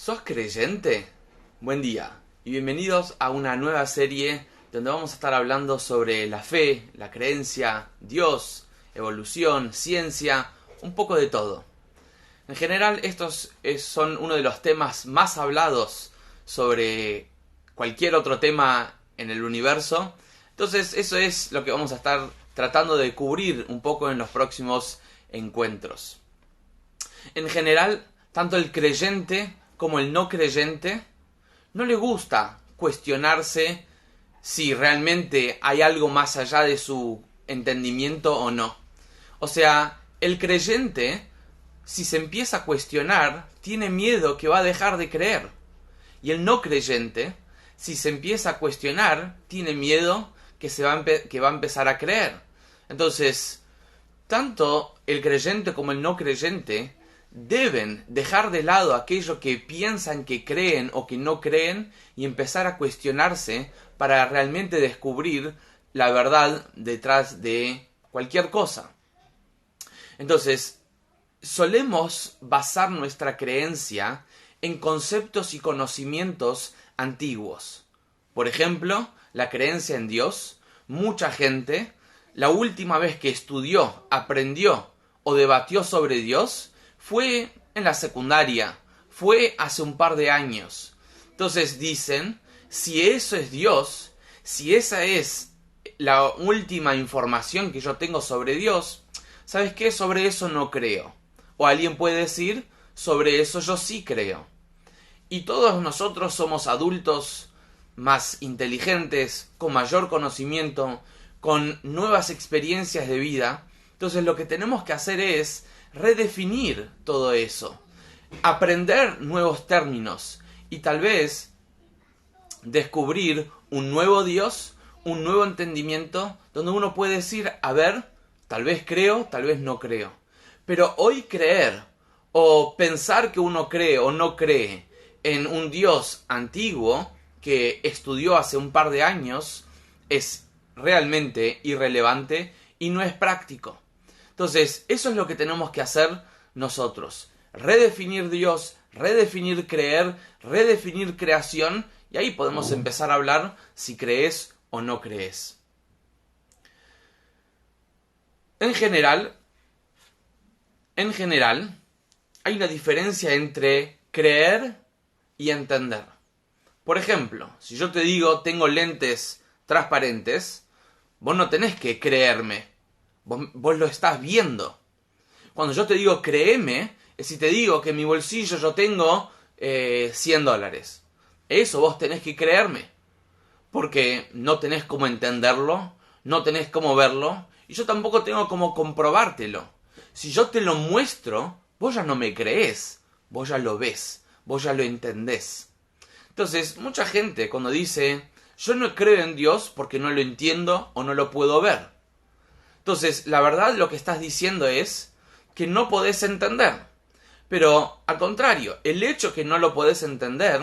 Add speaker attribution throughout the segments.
Speaker 1: ¿Sos creyente? Buen día y bienvenidos a una nueva serie donde vamos a estar hablando sobre la fe, la creencia, Dios, evolución, ciencia, un poco de todo. En general estos son uno de los temas más hablados sobre cualquier otro tema en el universo. Entonces eso es lo que vamos a estar tratando de cubrir un poco en los próximos encuentros. En general, tanto el creyente como el no creyente no le gusta cuestionarse si realmente hay algo más allá de su entendimiento o no. O sea, el creyente, si se empieza a cuestionar, tiene miedo que va a dejar de creer. Y el no creyente, si se empieza a cuestionar, tiene miedo que va a empezar a creer. Entonces, tanto el creyente como el no creyente deben dejar de lado aquello que piensan que creen o que no creen y empezar a cuestionarse para realmente descubrir la verdad detrás de cualquier cosa. Entonces, solemos basar nuestra creencia en conceptos y conocimientos antiguos. Por ejemplo, la creencia en Dios. Mucha gente, la última vez que estudió, aprendió o debatió sobre Dios fue en la secundaria, fue hace un par de años. Entonces dicen, si eso es Dios, si esa es la última información que yo tengo sobre Dios, ¿sabes qué? Sobre eso no creo. O alguien puede decir, sobre eso yo sí creo. Y todos nosotros somos adultos más inteligentes, con mayor conocimiento, con nuevas experiencias de vida. Entonces lo que tenemos que hacer es redefinir todo eso, aprender nuevos términos y tal vez descubrir un nuevo Dios, un nuevo entendimiento donde uno puede decir, a ver, tal vez creo, tal vez no creo. Pero hoy creer o pensar que uno cree o no cree en un Dios antiguo que estudió hace un par de años es realmente irrelevante y no es práctico. Entonces, eso es lo que tenemos que hacer nosotros. Redefinir Dios, redefinir creer, redefinir creación, y ahí podemos empezar a hablar si crees o no crees. En general, hay una diferencia entre creer y entender. Por ejemplo, si yo te digo tengo lentes transparentes, vos no tenés que creerme. Vos lo estás viendo. Cuando yo te digo créeme, es si te digo que en mi bolsillo yo tengo $100. Eso vos tenés que creerme. Porque no tenés cómo entenderlo, no tenés cómo verlo, y yo tampoco tengo cómo comprobártelo. Si yo te lo muestro, vos ya no me creés, vos ya lo ves, vos ya lo entendés. Entonces, mucha gente cuando dice, yo no creo en Dios porque no lo entiendo o no lo puedo ver. Entonces, la verdad lo que estás diciendo es que no podés entender. Pero, al contrario, el hecho que no lo podés entender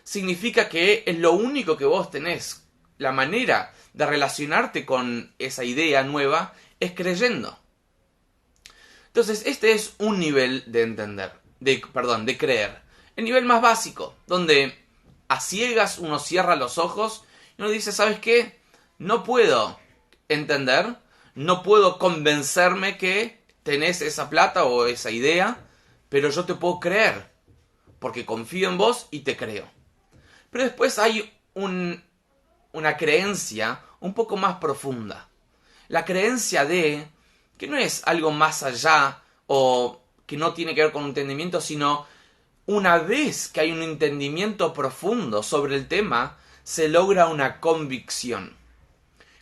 Speaker 1: significa que es lo único que vos tenés. La manera de relacionarte con esa idea nueva es creyendo. Entonces, este es un nivel de entender, de creer. El nivel más básico, donde a ciegas uno cierra los ojos y uno dice, ¿sabes qué? No puedo entender, no puedo convencerme que tenés esa plata o esa idea, pero yo te puedo creer, porque confío en vos y te creo. Pero después hay una creencia un poco más profunda. La creencia de que no es algo más allá o que no tiene que ver con un entendimiento, sino una vez que hay un entendimiento profundo sobre el tema, se logra una convicción.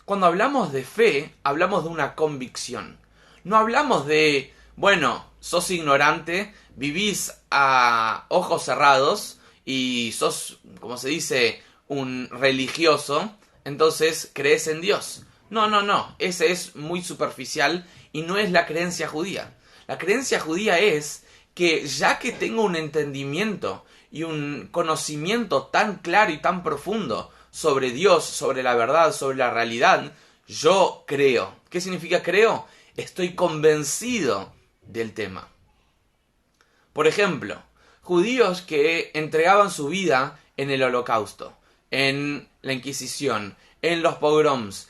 Speaker 1: Cuando hablamos de fe, hablamos de una convicción. No hablamos de, bueno, sos ignorante, vivís a ojos cerrados y sos, como se dice, un religioso, entonces crees en Dios. No, ese es muy superficial y no es la creencia judía. La creencia judía es que ya que tengo un entendimiento y un conocimiento tan claro y tan profundo sobre Dios, sobre la verdad, sobre la realidad, yo creo. ¿Qué significa creo? Estoy convencido del tema. Por ejemplo, judíos que entregaban su vida en el Holocausto, en la Inquisición, en los pogroms,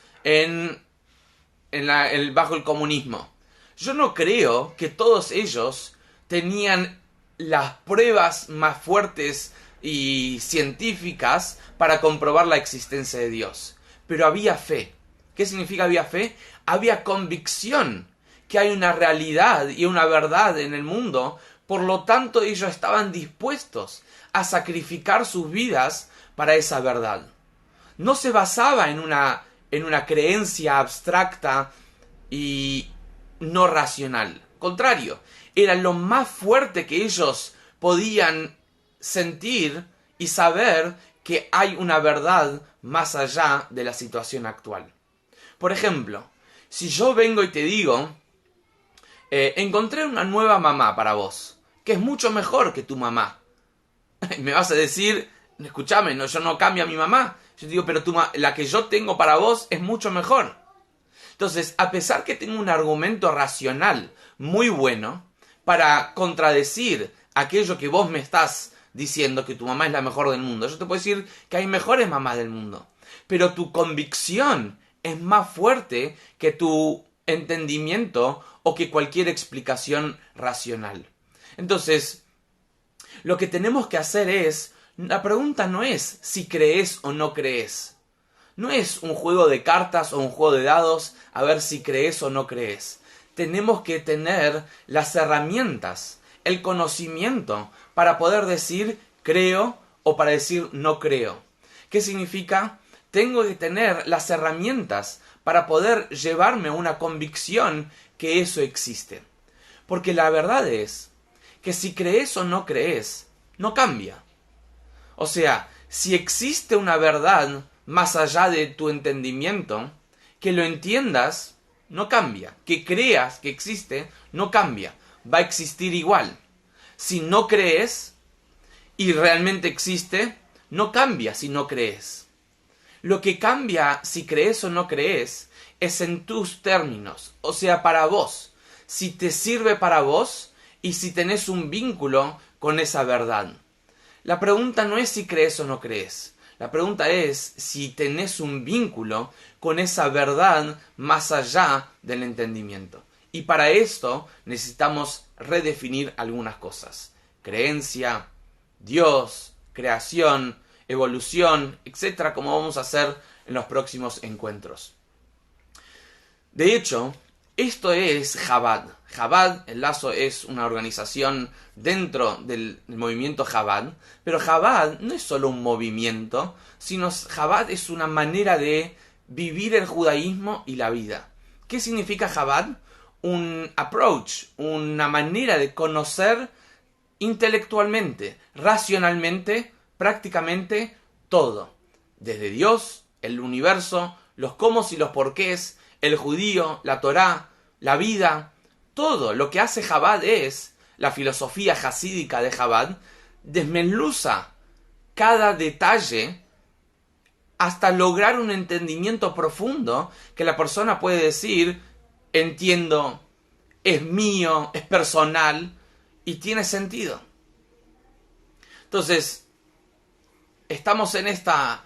Speaker 1: bajo el comunismo. Yo no creo que todos ellos tenían las pruebas más fuertes y científicas para comprobar la existencia de Dios. Pero había fe. ¿Qué significa había fe? Había convicción que hay una realidad y una verdad en el mundo. Por lo tanto, ellos estaban dispuestos a sacrificar sus vidas para esa verdad. No se basaba en una creencia abstracta y no racional. Contrario, era lo más fuerte que ellos podían sentir y saber que hay una verdad más allá de la situación actual. Por ejemplo, si yo vengo y te digo, encontré una nueva mamá para vos, que es mucho mejor que tu mamá. Me vas a decir, escúchame, no, yo no cambio a mi mamá. Yo te digo, pero la que yo tengo para vos es mucho mejor. Entonces, a pesar que tengo un argumento racional muy bueno para contradecir aquello que vos me estás diciendo, que tu mamá es la mejor del mundo, yo te puedo decir que hay mejores mamás del mundo. Pero tu convicción es más fuerte que tu entendimiento o que cualquier explicación racional. Entonces, lo que tenemos que hacer es, la pregunta no es si crees o no crees. No es un juego de cartas o un juego de dados a ver si crees o no crees. Tenemos que tener las herramientas, el conocimiento para poder decir creo o para decir no creo. ¿Qué significa? Tengo que tener las herramientas para poder llevarme a una convicción que eso existe. Porque la verdad es que si crees o no crees, no cambia. O sea, si existe una verdad más allá de tu entendimiento, que lo entiendas, no cambia. Que creas que existe, no cambia. Va a existir igual. Si no crees y realmente existe, no cambia si no crees. Lo que cambia si crees o no crees es en tus términos, o sea, para vos. Si te sirve para vos y si tenés un vínculo con esa verdad. La pregunta no es si crees o no crees. La pregunta es si tenés un vínculo con esa verdad más allá del entendimiento. Y para esto necesitamos redefinir algunas cosas. Creencia, Dios, creación, evolución, etcétera, como vamos a hacer en los próximos encuentros. De hecho, esto es Chabad. Chabad, el lazo, es una organización dentro del movimiento Chabad, pero Chabad no es solo un movimiento, sino Chabad es una manera de vivir el judaísmo y la vida. ¿Qué significa Chabad? Un approach, una manera de conocer intelectualmente, racionalmente, prácticamente todo. Desde Dios, el universo, los cómo y los porqués, el judío, la Torá, la vida, todo lo que hace Chabad es, la filosofía jasídica de Chabad, desmenuza cada detalle hasta lograr un entendimiento profundo que la persona puede decir, entiendo, es mío, es personal y tiene sentido. Entonces, estamos en esta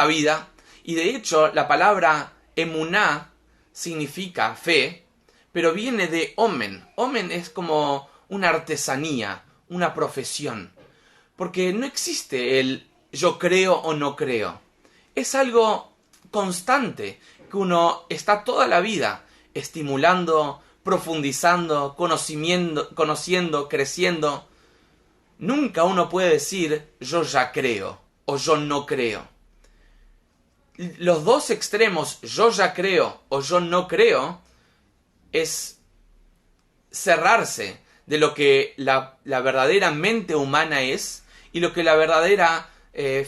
Speaker 1: vida y de hecho la palabra emuná significa fe, pero viene de omen. Omen es como una artesanía, una profesión. Porque no existe el yo creo o no creo. Es algo constante, que uno está toda la vida estimulando, profundizando, conociendo, creciendo. Nunca uno puede decir yo ya creo o yo no creo. Los dos extremos, yo ya creo o yo no creo, es cerrarse de lo que la verdadera mente humana es y lo que la verdadera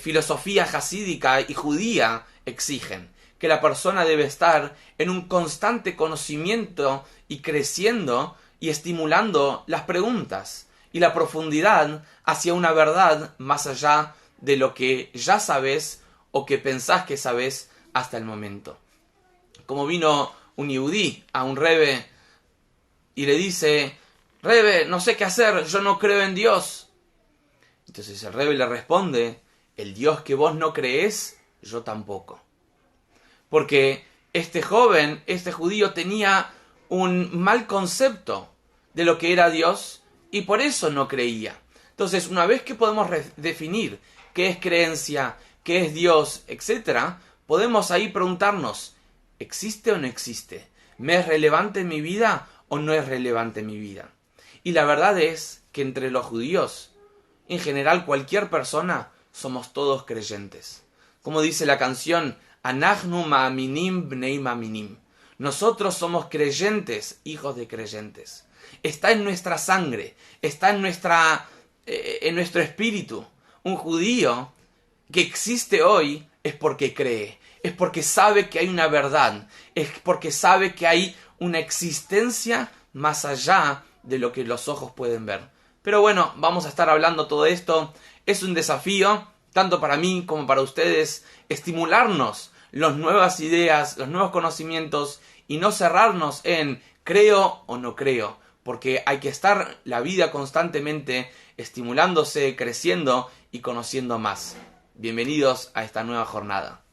Speaker 1: filosofía jasídica y judía exigen. Que la persona debe estar en un constante conocimiento y creciendo y estimulando las preguntas y la profundidad hacia una verdad más allá de lo que ya sabes o que pensás que sabes hasta el momento. Como vino un yudí a un rebe y le dice, Rebe, no sé qué hacer, yo no creo en Dios. Entonces el Rebbe le responde, el Dios que vos no creés, yo tampoco. Porque este joven, este judío, tenía un mal concepto de lo que era Dios y por eso no creía. Entonces, una vez que podemos definir qué es creencia, qué es Dios, etc., podemos ahí preguntarnos, ¿existe o no existe? ¿Me es relevante en mi vida o no es relevante en mi vida? Y la verdad es que entre los judíos, en general cualquier persona, somos todos creyentes. Como dice la canción, Anachnu ma'aminim bnei ma'aminim. Nosotros somos creyentes, hijos de creyentes. Está en nuestra sangre, está en nuestro espíritu. Un judío que existe hoy es porque cree, es porque sabe que hay una verdad, es porque sabe que hay una existencia más allá de lo que los ojos pueden ver. Pero bueno, vamos a estar hablando todo esto. Es un desafío, tanto para mí como para ustedes, estimularnos las nuevas ideas, los nuevos conocimientos y no cerrarnos en creo o no creo, porque hay que estar la vida constantemente estimulándose, creciendo y conociendo más. Bienvenidos a esta nueva jornada.